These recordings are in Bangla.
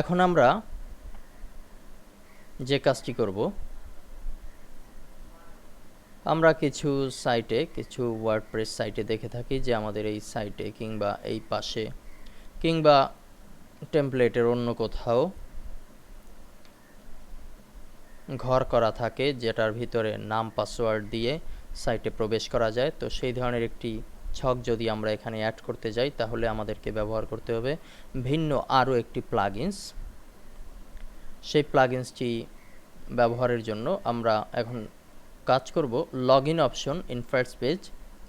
এখন আমরা যে কাজটি করব, আমরা কিছু সাইটে, কিছু ওয়ার্ডপ্রেস সাইটে দেখে থাকি যে আমাদের এই সাইটে কিংবা এই পাশে কিংবা টেমপ্লেটের অন্য কোথাও ঘর করা থাকে যেটার ভিতরে নাম পাসওয়ার্ড দিয়ে সাইটে প্রবেশ করা যায়। তো সেই ধরনের একটি ছক যদি আমরা এখানে অ্যাড করতে যাই তাহলে আমাদেরকে ব্যবহার করতে হবে ভিন্ন আরও একটি প্লাগইনস। সেই প্লাগইনসটি ব্যবহারের জন্য আমরা এখন কাজ করব login option in first page,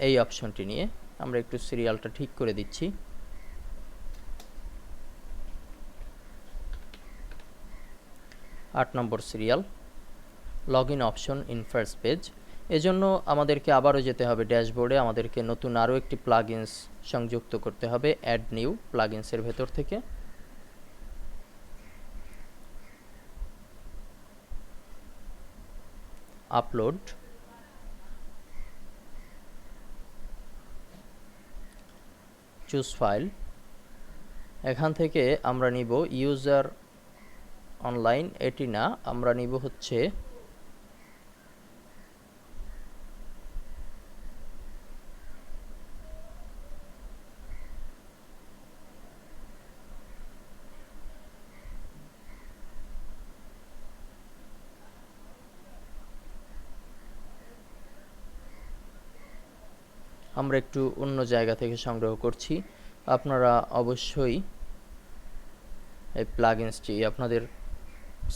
এই অপশনটি নিয়ে। আমরা একটু সিরিয়ালটা ঠিক করে দিচ্ছি। 8 নম্বর serial, login option in first page. এজন্য আমাদেরকে আবারও যেতে হবে ড্যাশবোর্ডে, আমাদেরকে নতুন আরও একটি প্লাগইনস সংযুক্ত করতে হবে অ্যাড নিউ প্লাগইনসের ভেতর থেকে। Upload, choose file. এখান থেকে আমরা নিব ইউজার অনলাইন, এটি না, আমরা নিব হচ্ছে আমরা একটু অন্য জায়গা থেকে সংগ্রহ করছি। আপনারা অবশ্যই এই প্লাগইনসটি আপনাদের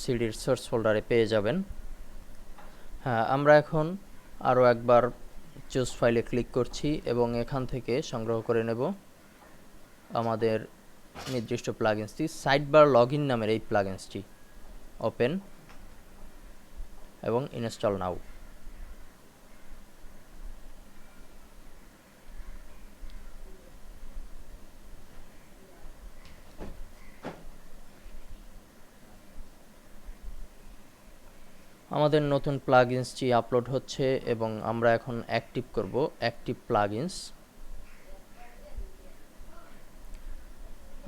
সিডির সোর্স ফোল্ডারে পেয়ে যাবেন। হ্যাঁ, আমরা এখন আরও একবার চুজ ফাইলে ক্লিক করছি এবং এখান থেকে সংগ্রহ করে নেব আমাদের নির্দিষ্ট প্লাগইনসটি। সাইডবার লগইন নামের এই প্লাগইনসটি ওপেন এবং ইনস্টল নাও। আমাদের নতুন প্লাগইনসটি আপলোড হচ্ছে এবং আমরা এখন অ্যাক্টিভ করব অ্যাক্টিভ প্লাগইনস।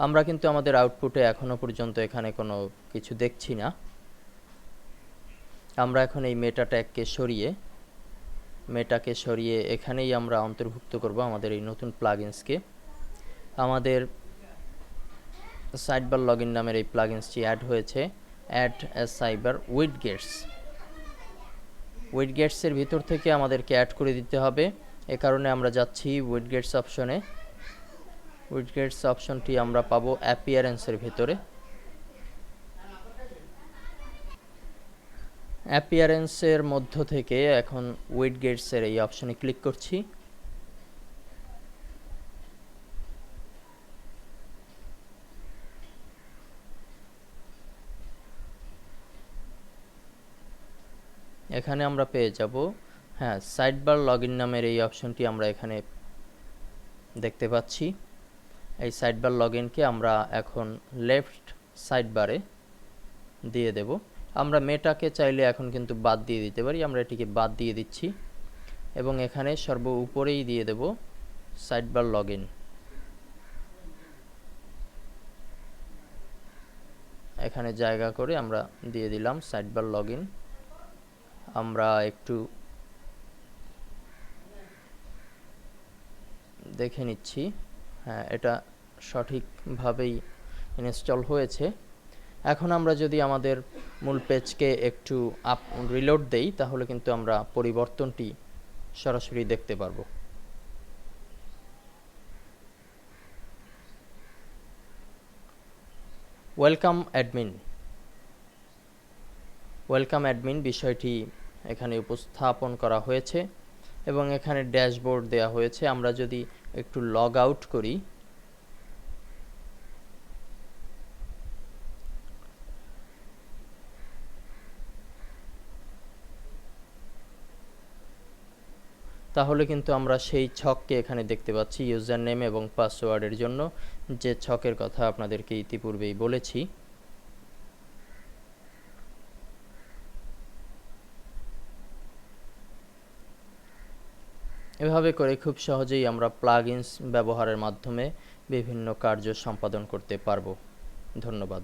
আমরা কিন্তু আমাদের আউটপুটে এখনো পর্যন্ত এখানে কোনো কিছু দেখছি না। আমরা এখন এই মেটা ট্যাগকে সরিয়ে এখানেই আমরা অন্তর্ভুক্ত করব আমাদের এই নতুন প্লাগইনসকে। আমাদের সাইডবার লগইন নামের এই প্লাগইনসটি অ্যাড হয়েছে, অ্যাড এ সাইবার উইডগেটস। উইডগেটসের ভিতর থেকে আমাদেরকে অ্যাড করে দিতে হবে, এ কারণে আমরা যাচ্ছি উইডগেটস অপশনে। উইডগেটস অপশনটি আমরা পাবো অ্যাপিয়ারেন্সের ভিতরে। অ্যাপিয়ারেন্সের মধ্য থেকে এখন উইডগেটসের এই অপশনে ক্লিক করছি। এখানে আমরা পেয়ে যাব, হ্যাঁ, সাইডবার লগইন নামের এই অপশনটি আমরা এখানে দেখতে পাচ্ছি। এই সাইডবার লগইনকে আমরা এখন লেফট সাইডবারে দিয়ে দেব। আমরা মেটাকে চাইলে এখন কিন্তু বাদ দিয়ে দিতে পারি, আমরা এটিকে বাদ দিয়ে দিচ্ছি এবং এখানে সর্ব উপরেই দিয়ে দেব সাইডবার লগইন। এখানে জায়গা করে আমরা দিয়ে দিলাম সাইডবার লগইন। আমরা একটু দেখে নিচ্ছি, হ্যাঁ, এটা সঠিকভাবেই ইনস্টল হয়েছে। এখন আমরা যদি আমাদের মূল পেজকে একটু রিলোড দেই তাহলে কিন্তু আমরা পরিবর্তনটি সরাসরি দেখতে পারবো। ওয়েলকাম অ্যাডমিন বিষয়টি এখানে উপস্থাপন করা হয়েছে এবং এখানে ড্যাশবোর্ড দেওয়া হয়েছে। আমরা যদি একটু লগ আউট করি তাহলে কিন্তু আমরা সেই ছককে এখানে দেখতে পাচ্ছি ইউজার নেম এবং পাসওয়ার্ডের জন্য, যে ছকের কথা আপনাদেরকে ইতিপূর্বেই বলেছি। এভাবে করে খুব সহজেই আমরা প্লাগইনস ব্যবহারের মাধ্যমে বিভিন্ন কার্য সম্পাদন করতে পারব। ধন্যবাদ।